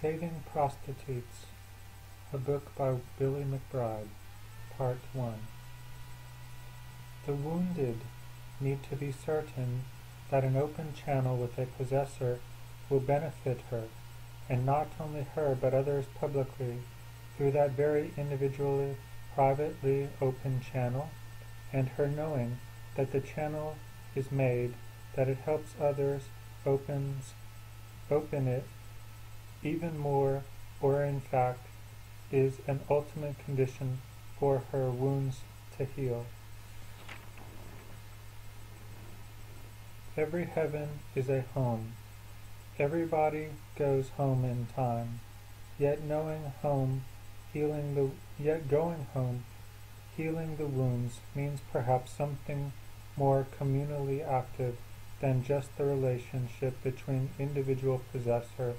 Saving Prostitutes, a book by Billy McBride, Part 1. The wounded need to be certain that an open channel with a possessor will benefit her, and not only her but others publicly, through that very individually, privately open channel, and her knowing that the channel is made, that it helps others open it even more, or in fact is an ultimate condition for her wounds to heal. Every heaven is a home. Everybody goes home in time. Yet going home, healing the wounds means perhaps something more communally active than just the relationship between individual possessor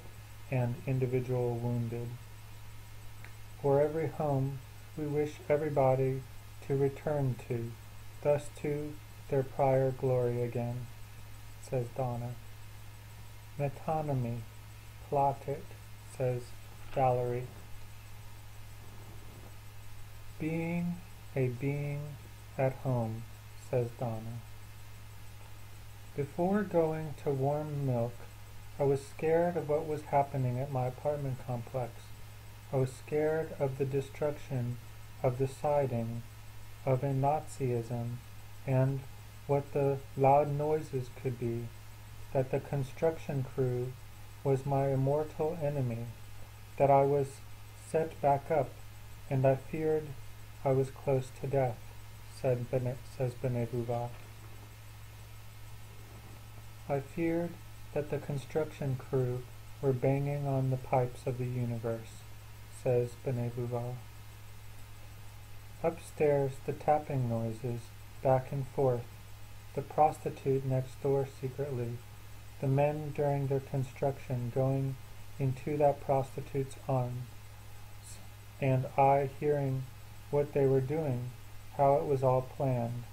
and individual wounded. For every home we wish everybody to return to, thus to their prior glory again, says Donna. Metonymy, plot it, says Valerie. Being a being at home, says Donna. Before going to warm milk, I was scared of what was happening at my apartment complex. I was scared of the destruction of the siding, of a Nazism, and what the loud noises could be, that the construction crew was my immortal enemy, that I was set back up, and I feared I was close to death, says Benebuva. I feared that the construction crew were banging on the pipes of the universe, says Benebuva. Upstairs, the tapping noises, back and forth, the prostitute next door secretly, the men during their construction going into that prostitute's arms, and I hearing what they were doing, how it was all planned,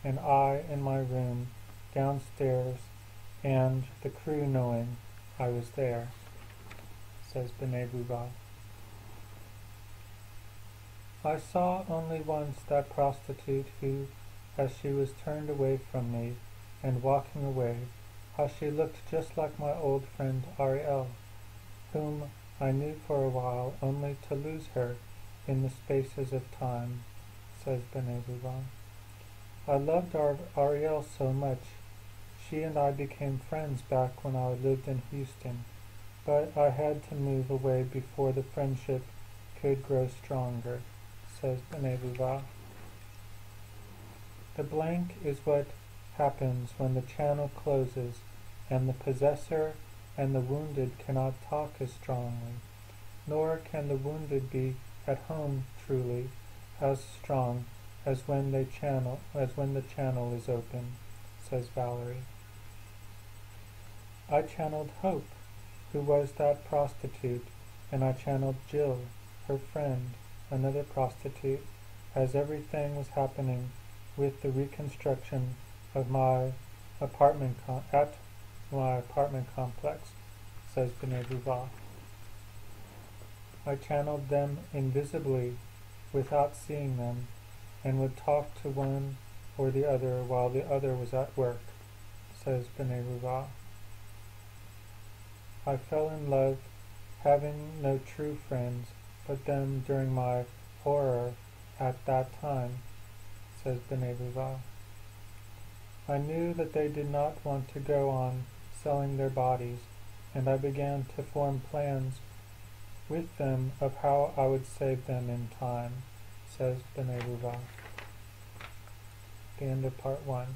and I in my room downstairs, and the crew knowing I was there, says Benebuva. I saw only once that prostitute who, as she was turned away from me and walking away, how she looked just like my old friend Ariel, whom I knew for a while only to lose her in the spaces of time, says Benebuva. I loved Ariel so much. She and I became friends back when I lived in Houston, but I had to move away before the friendship could grow stronger, says Benebuva. The blank is what happens when the channel closes and the possessor and the wounded cannot talk as strongly, nor can the wounded be at home truly as strong as when the channel is open, says Valerie. I channeled Hope, who was that prostitute, and I channeled Jill, her friend, another prostitute, as everything was happening with the reconstruction of my apartment complex, says Benebuva. I channeled them invisibly, without seeing them, and would talk to one or the other while the other was at work, says Benebuva. I fell in love, having no true friends but them during my horror at that time, says Benebuva. I knew that they did not want to go on selling their bodies, and I began to form plans with them of how I would save them in time, says Benebuva. The end of part 1.